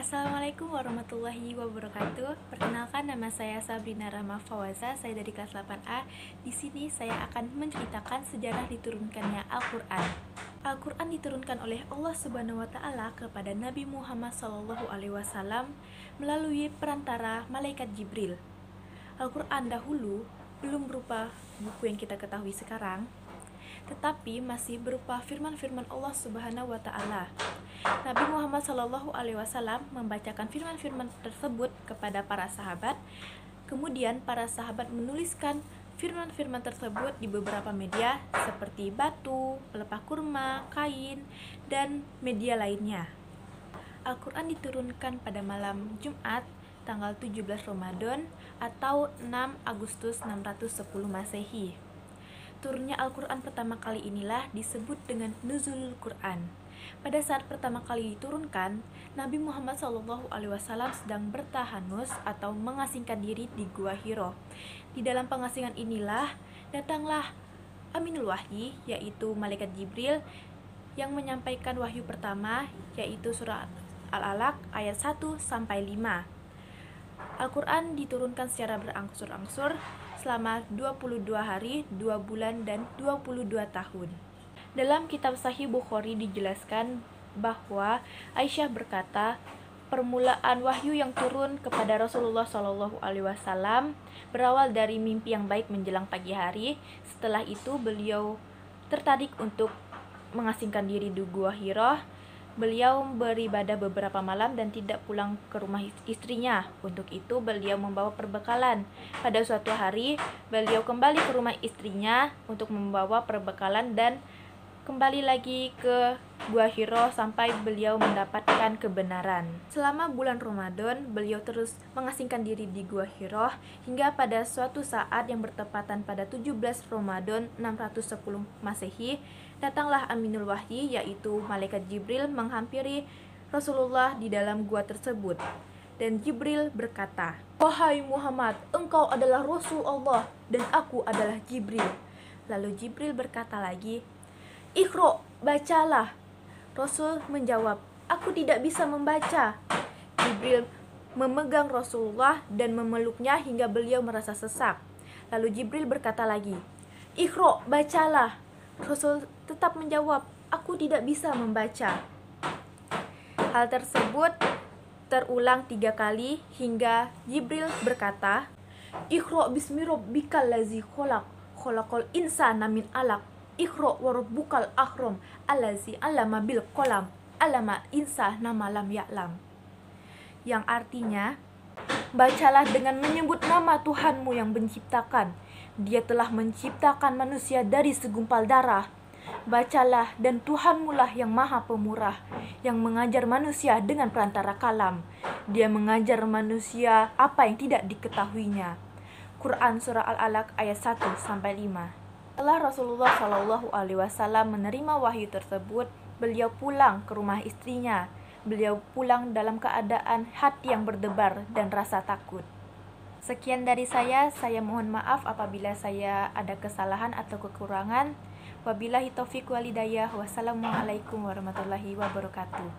Assalamualaikum warahmatullahi wabarakatuh. Perkenalkan, nama saya Sabrina Rahma Fawaza. Saya dari kelas 8A. Di sini saya akan menceritakan sejarah diturunkannya Al-Qur'an. Al-Qur'an diturunkan oleh Allah Subhanahu wa taala kepada Nabi Muhammad SAW melalui perantara malaikat Jibril. Al-Qur'an dahulu belum berupa buku yang kita ketahui sekarang, tetapi masih berupa firman-firman Allah Subhanahu wa taala. Nabi Muhammad SAW membacakan firman-firman tersebut kepada para sahabat. Kemudian para sahabat menuliskan firman-firman tersebut di beberapa media seperti batu, pelepah kurma, kain, dan media lainnya. Al-Quran diturunkan pada malam Jumat tanggal 17 Ramadan atau 6 Agustus 610 Masehi. Turunnya Al-Quran pertama kali inilah disebut dengan Nuzulul Quran. Pada saat pertama kali diturunkan, Nabi Muhammad SAW sedang bertahanus atau mengasingkan diri di Gua Hiro. Di dalam pengasingan inilah datanglah Aminul Wahyi, yaitu Malaikat Jibril, yang menyampaikan wahyu pertama, yaitu surah Al-Alaq ayat 1-5. Al-Quran diturunkan secara berangsur-angsur selama 22 hari, 2 bulan, dan 22 tahun. Dalam kitab Sahih Bukhari dijelaskan bahwa Aisyah berkata, permulaan wahyu yang turun kepada Rasulullah SAW berawal dari mimpi yang baik menjelang pagi hari. Setelah itu beliau tertarik untuk mengasingkan diri di Gua Hiro. Beliau beribadah beberapa malam dan tidak pulang ke rumah istrinya. Untuk itu beliau membawa perbekalan. Pada suatu hari beliau kembali ke rumah istrinya untuk membawa perbekalan dan kembali lagi ke Gua Hiro sampai beliau mendapatkan kebenaran. Selama bulan Ramadan, beliau terus mengasingkan diri di Gua Hiro hingga pada suatu saat yang bertepatan pada 17 Ramadan 610 Masehi, datanglah Aminul Wahyi, yaitu Malaikat Jibril menghampiri Rasulullah di dalam gua tersebut. Dan Jibril berkata, "Wahai Muhammad, engkau adalah Rasul Allah dan aku adalah Jibril." Lalu Jibril berkata lagi, "Iqra, bacalah." Rasul menjawab, "Aku tidak bisa membaca." Jibril memegang Rasulullah dan memeluknya hingga beliau merasa sesak. Lalu Jibril berkata lagi, "Iqra, bacalah." Rasul tetap menjawab, "Aku tidak bisa membaca." Hal tersebut terulang 3 kali hingga Jibril berkata, "Iqra bismi rabbikal ladzi khalaq, khalaqal insana min 'alaq. Iqra wa rabbukal akram, allazi 'allama bil qalam, 'allama insana ma lam ya'lam." Yang artinya, bacalah dengan menyebut nama Tuhanmu yang menciptakan. Dia telah menciptakan manusia dari segumpal darah. Bacalah, dan Tuhanmu lah yang maha pemurah, yang mengajar manusia dengan perantara kalam. Dia mengajar manusia apa yang tidak diketahuinya. Quran Surah Al-Alaq ayat 1-5. Setelah Rasulullah SAW menerima wahyu tersebut, beliau pulang ke rumah istrinya. Beliau pulang dalam keadaan hati yang berdebar dan rasa takut. Sekian dari saya mohon maaf apabila saya ada kesalahan atau kekurangan. Wabillahi taufiq walhidayah. Wassalamualaikum warahmatullahi wabarakatuh.